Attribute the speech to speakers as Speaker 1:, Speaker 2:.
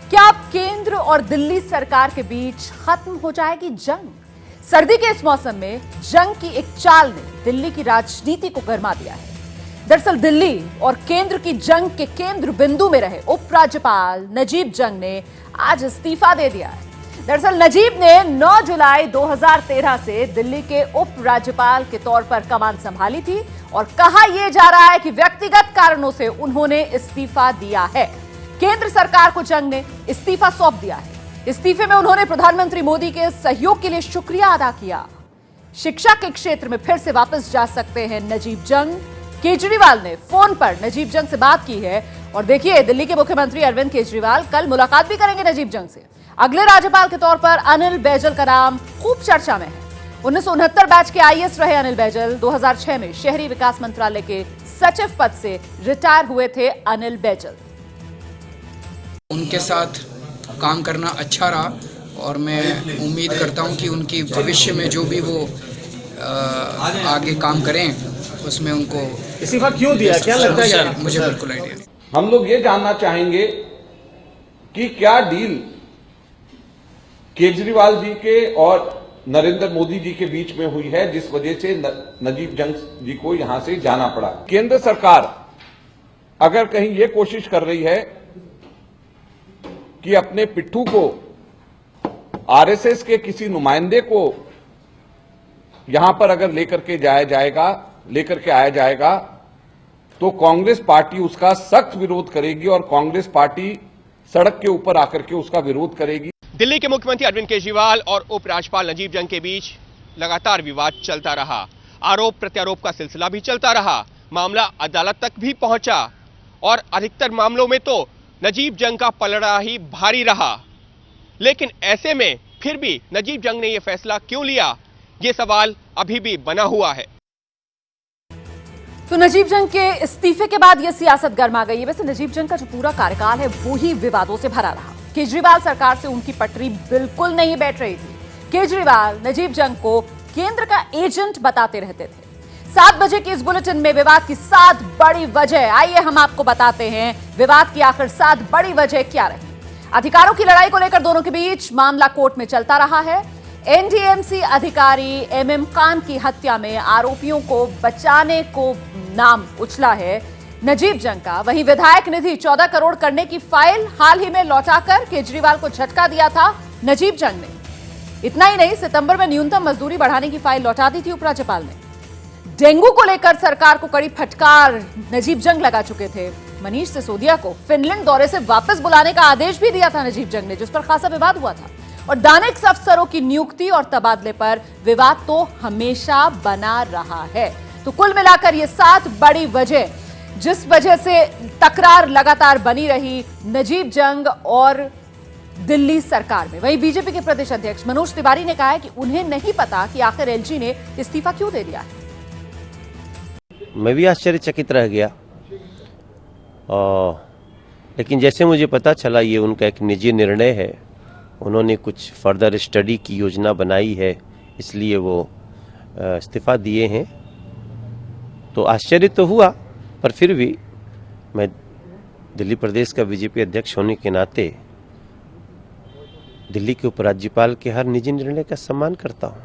Speaker 1: क्या अब केंद्र और दिल्ली सरकार के बीच खत्म हो जाएगी जंग? सर्दी के इस मौसम में जंग की एक चाल ने दिल्ली की राजनीति को गरमा दिया है। दरअसल दिल्ली और केंद्र की जंग के केंद्र बिंदु में रहे उपराज्यपाल नजीब जंग ने आज इस्तीफा दे दिया है। दरअसल नजीब ने 9 जुलाई 2013 से दिल्ली के उपराज्यपाल के तौर पर कमान संभाली थी और कहा यह जा रहा है कि व्यक्तिगत कारणों से उन्होंने इस्तीफा दिया है। केंद्र सरकार को जंग ने इस्तीफा सौंप दिया है। इस्तीफे में उन्होंने प्रधानमंत्री मोदी के सहयोग के लिए शुक्रिया अदा किया। शिक्षा के क्षेत्र में फिर से वापस जा सकते हैं नजीब जंग। केजरीवाल ने फोन पर नजीब जंग से बात की है और देखिए दिल्ली के मुख्यमंत्री अरविंद केजरीवाल कल मुलाकात भी करेंगे नजीब जंग से। अगले राज्यपाल के तौर पर अनिल बैजल का नाम खूब चर्चा में है। 1969 बैच के आईएएस रहे अनिल बैजल 2006 में शहरी विकास मंत्रालय के सचिव पद से रिटायर हुए थे अनिल बैजल।
Speaker 2: उनके साथ काम करना अच्छा रहा और मैं उम्मीद करता हूं कि उनकी भविष्य में जो भी वो आगे काम करें उसमें उनको
Speaker 3: इस्तीफा क्यों दिया, क्या लगता है?
Speaker 2: मुझे बिल्कुल आइडिया नहीं।
Speaker 4: हम लोग ये जानना चाहेंगे कि क्या डील केजरीवाल जी के और नरेंद्र मोदी जी के बीच में हुई है जिस वजह से नजीब जंग जी को यहां से जाना पड़ा। केंद्र सरकार अगर कहीं ये कोशिश कर रही है कि अपने पिट्ठू को आरएसएस के किसी नुमाइंदे को यहां पर अगर लेकर के आया जाएगा तो कांग्रेस पार्टी उसका सख्त विरोध करेगी और कांग्रेस पार्टी सड़क के ऊपर आकर के उसका विरोध करेगी।
Speaker 5: दिल्ली के मुख्यमंत्री अरविंद केजरीवाल और उपराज्यपाल नजीब जंग के बीच लगातार विवाद चलता रहा। आरोप प्रत्यारोप का सिलसिला भी चलता रहा। मामला अदालत तक भी पहुंचा और अधिकतर मामलों में तो नजीब जंग का पलड़ा ही भारी रहा। लेकिन ऐसे में फिर भी नजीब जंग ने यह फैसला क्यों लिया, यह सवाल अभी भी बना हुआ है।
Speaker 1: तो नजीब जंग के इस्तीफे के बाद यह सियासत गर्मा गई है। वैसे नजीब जंग का जो पूरा कार्यकाल है वो ही विवादों से भरा रहा। केजरीवाल सरकार से उनकी पटरी बिल्कुल नहीं बैठ रही थी। केजरीवाल नजीब जंग को केंद्र का एजेंट बताते रहते थे। 7 बजे के इस बुलेटिन में विवाद की 7 बड़ी वजह, आइए हम आपको बताते हैं विवाद की आखिर 7 बड़ी वजह क्या रही। अधिकारों की लड़ाई को लेकर दोनों के बीच मामला कोर्ट में चलता रहा है। एनडीएमसी अधिकारी एमएम खान की हत्या में आरोपियों को बचाने को नाम उछला है नजीब जंग का। वहीं विधायक निधि 14 करोड़ करने की फाइल हाल ही में लौटाकर केजरीवाल को झटका दिया था नजीब जंग ने। इतना ही नहीं, सितंबर में न्यूनतम मजदूरी बढ़ाने की फाइल लौटा दी थी उपराज्यपाल ने। डेंगू को लेकर सरकार को कड़ी फटकार नजीब जंग लगा चुके थे। मनीष सिसोदिया को फिनलैंड दौरे से वापस बुलाने का आदेश भी दिया था नजीब जंग ने, जिस पर खासा विवाद हुआ था। और दानिश अफसरों की नियुक्ति और तबादले पर विवाद तो हमेशा बना रहा है। तो कुल मिलाकर ये 7 बड़ी वजह जिस वजह से तकरार लगातार बनी रही नजीब जंग और दिल्ली सरकार में। वहीं बीजेपी के प्रदेश अध्यक्ष मनोज तिवारी ने कहा है कि उन्हें नहीं पता कि आखिर एलजी ने इस्तीफा क्यों दे दिया है।
Speaker 6: मैं भी आश्चर्यचकित रह गया लेकिन जैसे मुझे पता चला ये उनका एक निजी निर्णय है। उन्होंने कुछ फर्दर स्टडी की योजना बनाई है, इसलिए वो इस्तीफा दिए हैं। तो आश्चर्य तो हुआ, पर फिर भी मैं दिल्ली प्रदेश का बीजेपी अध्यक्ष होने के नाते दिल्ली के उपराज्यपाल के हर निजी निर्णय का सम्मान करता हूँ।